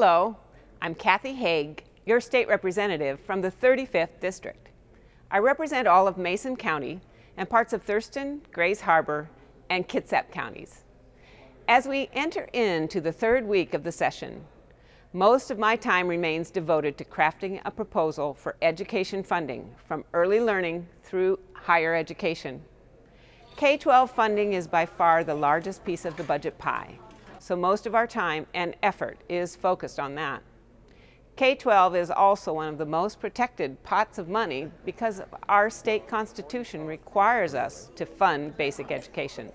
Hello, I'm Kathy Haigh, your state representative from the 35th District. I represent all of Mason County and parts of Thurston, Grays Harbor, and Kitsap counties. As we enter into the third week of the session, most of my time remains devoted to crafting a proposal for education funding from early learning through higher education. K-12 funding is by far the largest piece of the budget pie, so most of our time and effort is focused on that. K-12 is also one of the most protected pots of money because our state constitution requires us to fund basic education.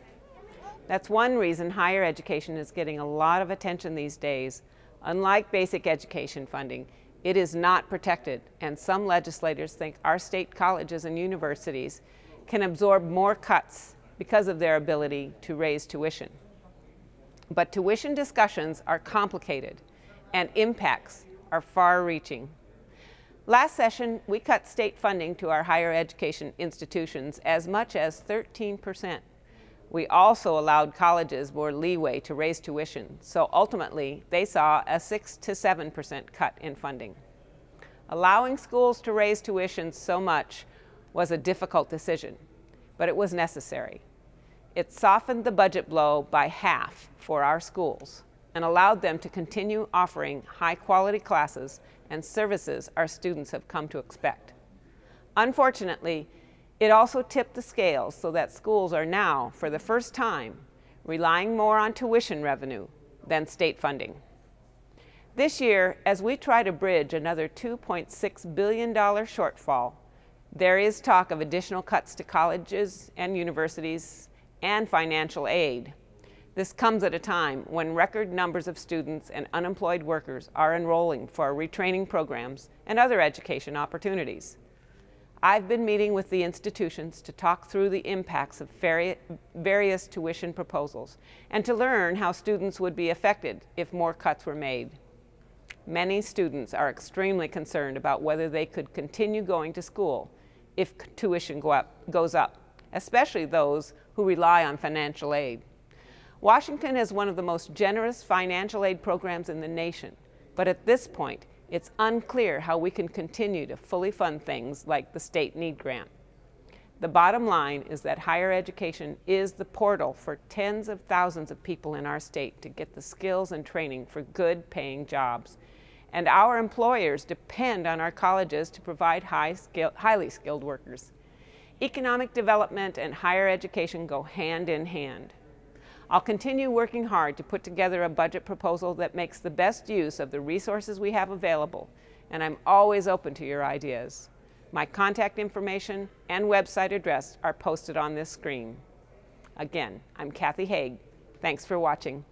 That's one reason higher education is getting a lot of attention these days. Unlike basic education funding, it is not protected, and some legislators think our state colleges and universities can absorb more cuts because of their ability to raise tuition. But tuition discussions are complicated and impacts are far-reaching. Last session, we cut state funding to our higher education institutions as much as 13%. We also allowed colleges more leeway to raise tuition, so ultimately they saw a 6 to 7% cut in funding. Allowing schools to raise tuition so much was a difficult decision, but it was necessary. It softened the budget blow by half for our schools and allowed them to continue offering high-quality classes and services our students have come to expect. Unfortunately, it also tipped the scales so that schools are now, for the first time, relying more on tuition revenue than state funding. This year, as we try to bridge another $2.6 billion shortfall, there is talk of additional cuts to colleges and universities and financial aid. This comes at a time when record numbers of students and unemployed workers are enrolling for retraining programs and other education opportunities. I've been meeting with the institutions to talk through the impacts of various tuition proposals and to learn how students would be affected if more cuts were made. Many students are extremely concerned about whether they could continue going to school if tuition goes up, especially those who rely on financial aid. Washington has one of the most generous financial aid programs in the nation, but at this point, it's unclear how we can continue to fully fund things like the state need grant. The bottom line is that higher education is the portal for tens of thousands of people in our state to get the skills and training for good paying jobs. And our employers depend on our colleges to provide highly skilled workers. Economic development and higher education go hand in hand. I'll continue working hard to put together a budget proposal that makes the best use of the resources we have available, and I'm always open to your ideas. My contact information and website address are posted on this screen. Again, I'm Kathy Haigh. Thanks for watching.